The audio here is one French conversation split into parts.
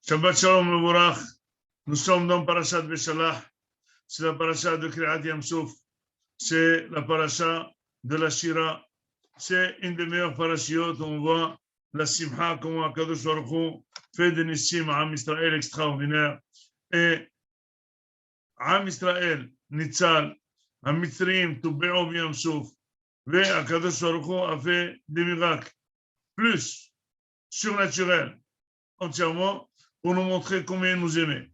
Shabbat Shalom Mevorach. Nous sommes dans Parashat Beshalach. C'est la Parashat de Kriyat Yam Souf. C'est la Parashat de la Shira. C'est une des meilleures parashiotes. On voit la Simcha, comment Akadosh Baruch Hu fait des Nissim à Am Israël extraordinaire. Et Am Israël, Nitzal, Am Mitzrim, Tube'o Yam Souf. Et Akadosh Baruch Hu a fait des miracles plus surnaturels entièrement pour nous montrer combien il nous aimait.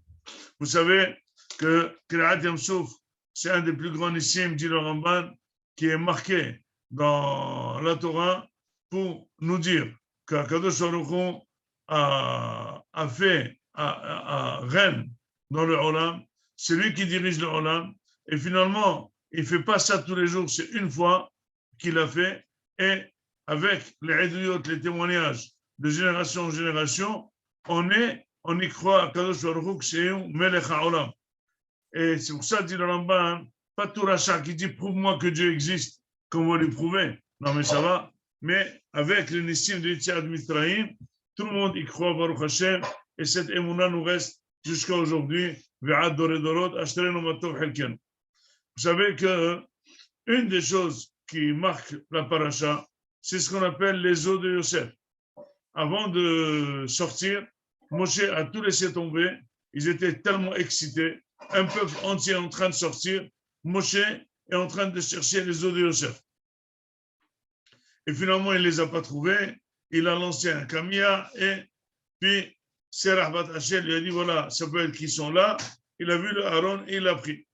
Vous savez que Kriyat Yam Souf, c'est un des plus grands nissim, dit le Ramban, qui est marqué dans la Torah pour nous dire qu'Akadosh Baruch Hu a règne dans le Olam, c'est lui qui dirige le Olam, et finalement, il ne fait pas ça tous les jours, c'est une fois qu'il a fait, et avec les Eduyot, les témoignages de génération en génération, on y croit à Kadosh Baruch Hu que c'est un Melech HaOlam. Et c'est pour ça, dit le Ramban, pas tout rachat qui dit prouve-moi que Dieu existe, qu'on va lui prouver. Non, mais ça va. Mais avec le Nissim de Yetziat Mitzrayim, tout le monde y croit, Baruch Hashem, et cette émouna nous reste jusqu'à aujourd'hui. Ve'ad doré dorot, ashterenu matov helken. Vous savez que une des choses qui marque la paracha, c'est ce qu'on appelle les eaux de Yosef. Avant de sortir, Moshe a tout laissé tomber. Ils étaient tellement excités. Un peuple entier est en train de sortir. Moshe est en train de chercher les eaux de Yosef. Et finalement, il ne les a pas trouvés. Il a lancé un kamia et puis Serah Bat Hachel lui a dit voilà, ça peut être qu'ils sont là. Il a vu le Aaron et il l'a pris.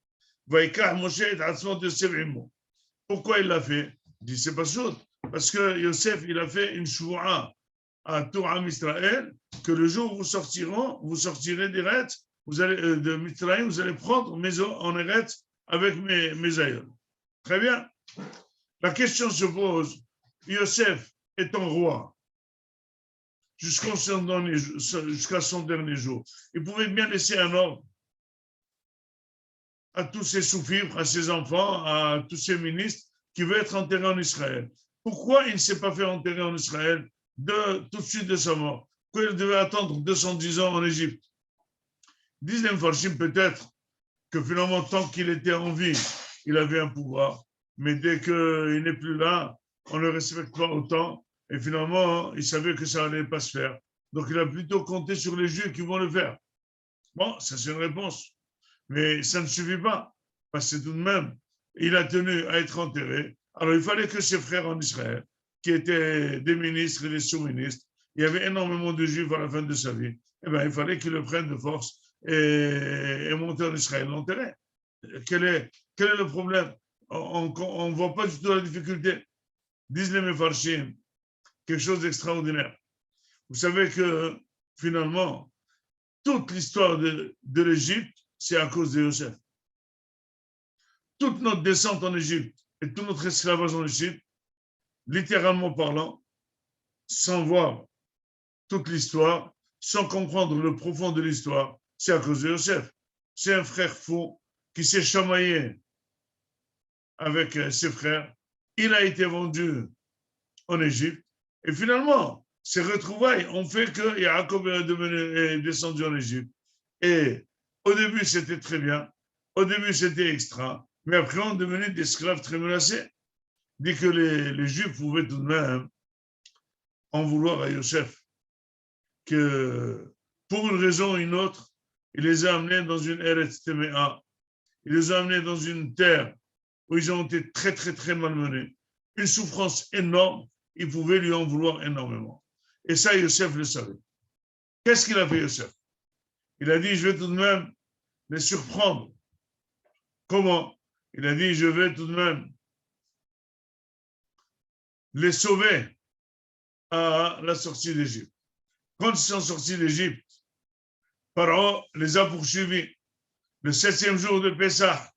Pourquoi il l'a fait? Il dit c'est pas sûr. Parce que Yosef, il a fait une shvoua à tout Am Israël, que le jour où vous sortirez d'Eretz, de Mitzrayim, vous allez prendre mes eaux en Eretz avec mes aïeuls. Très bien. La question se pose, Yosef étant roi, jusqu'à son dernier jour, il pouvait bien laisser un ordre à tous ses sous-fifres, à ses enfants, à tous ses ministres, qui veulent être enterrés en Israël. Pourquoi il ne s'est pas fait enterrer en Israël tout de suite de sa mort? Pourquoi il devait attendre 210 ans en Égypte? Disent les Mfarshim peut-être que finalement, tant qu'il était en vie, il avait un pouvoir, mais dès qu'il n'est plus là, on ne le respecte pas autant, et finalement, il savait que ça n'allait pas se faire. Donc, il a plutôt compté sur les Juifs qui vont le faire. Bon, ça c'est une réponse, mais ça ne suffit pas, parce que tout de même, il a tenu à être enterré. Alors, il fallait que ses frères en Israël, qui étaient des ministres et des sous-ministres, il y avait énormément de Juifs à la fin de sa vie, eh bien, il fallait qu'ils le prennent de force et monter en Israël, l'enterrer. Quel est le problème? On ne voit pas du tout la difficulté. Disent les Mefarshim, quelque chose d'extraordinaire. Vous savez que finalement, toute l'histoire de l'Égypte, c'est à cause de Yosef. Toute notre descente en Égypte et tout notre esclavage en Égypte, littéralement parlant, sans voir toute l'histoire, sans comprendre le profond de l'histoire, c'est à cause de Yosef. C'est un frère fou qui s'est chamaillé avec ses frères. Il a été vendu en Égypte. Et finalement, ces retrouvailles ont fait que Yaakov est descendu en Égypte. Et au début, c'était très bien. Au début, c'était extra. Mais après, on est devenu des esclaves très menacés. Dit que les Juifs pouvaient tout de même en vouloir à Yosef. Que pour une raison ou une autre, il les a amenés dans une Eretz Temea. Il les a amenés dans une terre où ils ont été très, très, très malmenés. Une souffrance énorme, il pouvait lui en vouloir énormément. Et ça, Yosef le savait. Qu'est-ce qu'il a fait, Yosef? Il a dit, je vais tout de même les surprendre. Comment? Il a dit, je vais tout de même les sauver à la sortie d'Égypte. Quand ils sont sortis d'Égypte, Pharaon les a poursuivis. Le 7e jour de Pessah,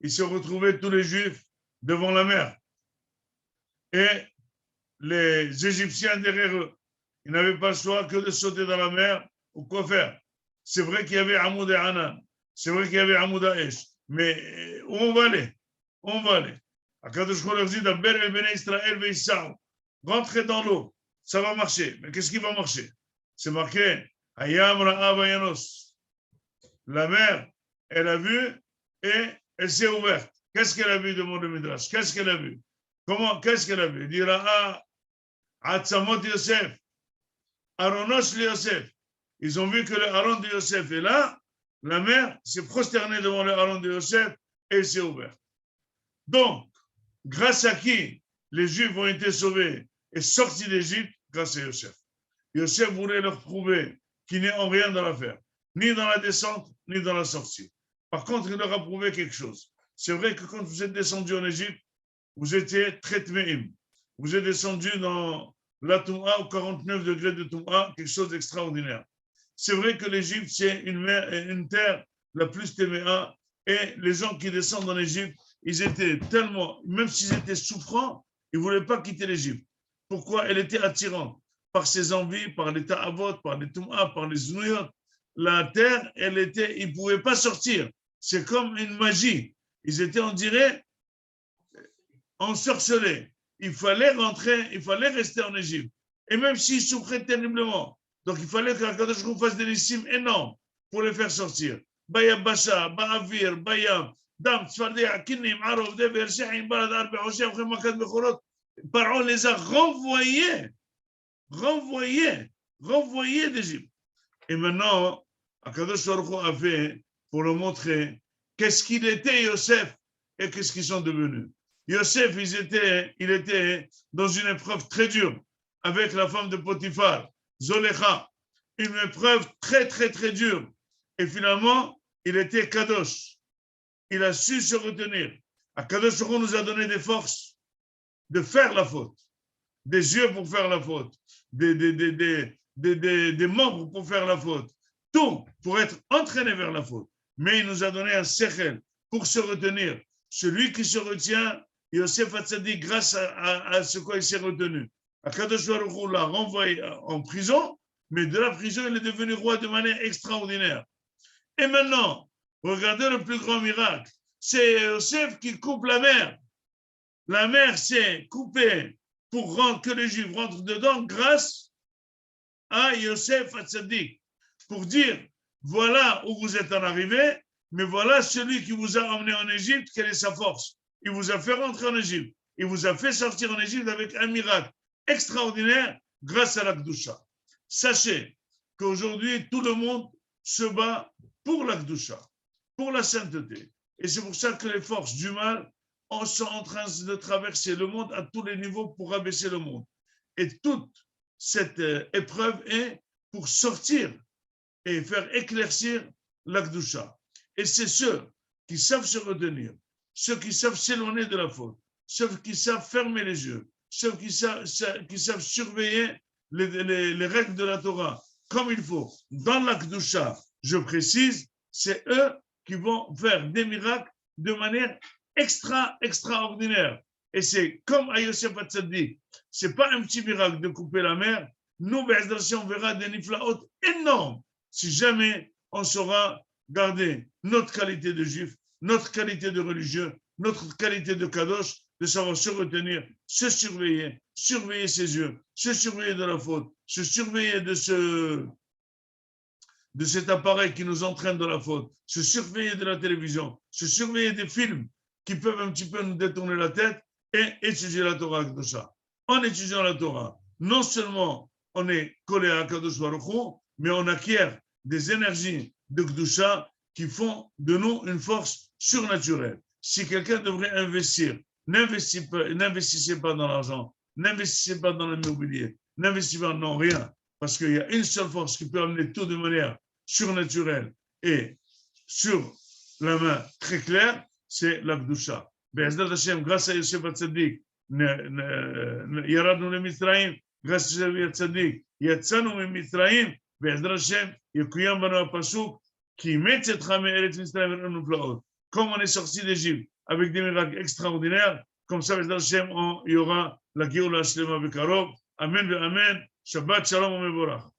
ils se retrouvaient tous les Juifs devant la mer. Et les Égyptiens derrière eux. Ils n'avaient pas le choix que de sauter dans la mer ou quoi faire. C'est vrai qu'il y avait Hamoud et Hanan. C'est vrai qu'il y avait Hamoud Aesh. Mais où on va aller? On va aller. Akadosh Baruch Hu leur dit d'Aber el Bnei Israël ve'Issaou. Rentrez dans l'eau. Ça va marcher. Mais qu'est-ce qui va marcher? C'est marqué Hayam Ra'a Vayanos. La mer, elle a vu et elle s'est ouverte. Qu'est-ce qu'elle a vu, demande le Midrash? Qu'est-ce qu'elle a vu? Comment? Qu'est-ce qu'elle a vu? Il dit Ra'a Atzamot Yosef. Aronos Yosef. Ils ont vu que le haron de Yosef est là. La mer s'est prosternée devant le haron de Yosef et elle s'est ouverte. Donc, grâce à qui les Juifs ont été sauvés et sortis d'Égypte? Grâce à Yosef. Yosef voulait leur prouver qu'il n'est en rien dans l'affaire, ni dans la descente, ni dans la sortie. Par contre, il leur a prouvé quelque chose. C'est vrai que quand vous êtes descendu en Égypte, vous étiez très tmeim. Vous êtes descendu dans la Touma, au 49 degrés de Touma, quelque chose d'extraordinaire. C'est vrai que l'Égypte, c'est une terre la plus téméa, et les gens qui descendent en Égypte, ils étaient tellement, même s'ils étaient souffrants, ils ne voulaient pas quitter l'Égypte. Pourquoi? Elle était attirante par ses envies, par les ta'avot, par les Touma, par les Znouyot. La terre, elle était, ils ne pouvaient pas sortir. C'est comme une magie. Ils étaient, on dirait, ensorcelés. Il fallait rentrer, il fallait rester en Égypte. Et même s'ils souffraient terriblement, donc il fallait que Kadosh Baruch Hu fasse des lycémes énormes pour les faire sortir. Bayabasha, Ba'avir, Bayam, Dam, Tzfardi, Akinim, Arov, Dever, Shahim, Balad, Arbe, Hoshem, Khemakat, Bechorot. Pharaon les a renvoyés d'Égypte. Et maintenant, Kadosh Baruch Hu a fait pour le montrer qu'est-ce qu'il était Yosef et qu'est-ce qu'ils sont devenus. Yosef, il était dans une épreuve très dure avec la femme de Potiphar, Zolecha, une épreuve très, très, très dure. Et finalement, il était Kadosh. Il a su se retenir. Kadosh Baruch Hu nous a donné des forces de faire la faute, des yeux pour faire la faute, des membres pour faire la faute, tout pour être entraîné vers la faute. Mais il nous a donné un sechel pour se retenir. Celui qui se retient, Yosef Hatzadik, grâce à ce quoi il s'est retenu. Akadosh Baruch Hu l'a renvoyé en prison, mais de la prison, il est devenu roi de manière extraordinaire. Et maintenant, regardez le plus grand miracle. C'est Yosef qui coupe la mer. La mer s'est coupée pour que les Juifs rentrent dedans grâce à Yosef Hatzadik. Pour dire, voilà où vous êtes en arrivée, mais voilà celui qui vous a emmené en Égypte, quelle est sa force. Il vous a fait rentrer en Égypte. Il vous a fait sortir en Égypte avec un miracle extraordinaire grâce à la Kedusha. Sachez qu'aujourd'hui, tout le monde se bat pour la Kedusha, pour la sainteté. Et c'est pour ça que les forces du mal sont en train de traverser le monde à tous les niveaux pour abaisser le monde. Et toute cette épreuve est pour sortir et faire éclaircir la Kedusha. Et c'est ceux qui savent se retenir, ceux qui savent s'éloigner de la faute, ceux qui savent fermer les yeux, ceux qui savent surveiller les règles de la Torah comme il faut. Dans la Kedusha, je précise, c'est eux qui vont faire des miracles de manière extraordinaire. Et c'est comme à Yosef Hatzadik, ce n'est pas un petit miracle de couper la mer. Nous, on verra des niflaot énormes si jamais on saura garder notre qualité de juif, notre qualité de religieux, notre qualité de kadosh, de savoir se retenir, se surveiller, surveiller ses yeux, se surveiller de la faute, se surveiller de cet appareil qui nous entraîne dans la faute, se surveiller de la télévision, se surveiller des films qui peuvent un petit peu nous détourner la tête et étudier la Torah de ça. En étudiant la Torah, non seulement on est collé à Kadosh Baruch Hu, mais on acquiert des énergies de Kedusha qui font de nous une force surnaturelle. Si quelqu'un devrait investir, n'investissez pas dans l'argent, n'investissez pas dans l'immobilier, n'investissez pas dans rien, parce qu'il y a une seule force qui peut amener tout de manière surnaturelle et sur la main très claire, c'est la Kedusha. Be'ezrat Hashem, grâce à Yosef Hatzadik, ירדנו למצרים, grâce à Yosef Hatzadik, יצאנו ממצרים, בעזרת השם יקוים בנו הפסוק, כי אימץ אתך מארץ מצרים וראינו נפלאות. Comme on est sorti d'Égypte avec des miracles extraordinaires, comme ça, בעזרת השם, il y aura la Géoula Shlema Bekarov. Amen, Amen. Shabbat Shalom, Mevorach.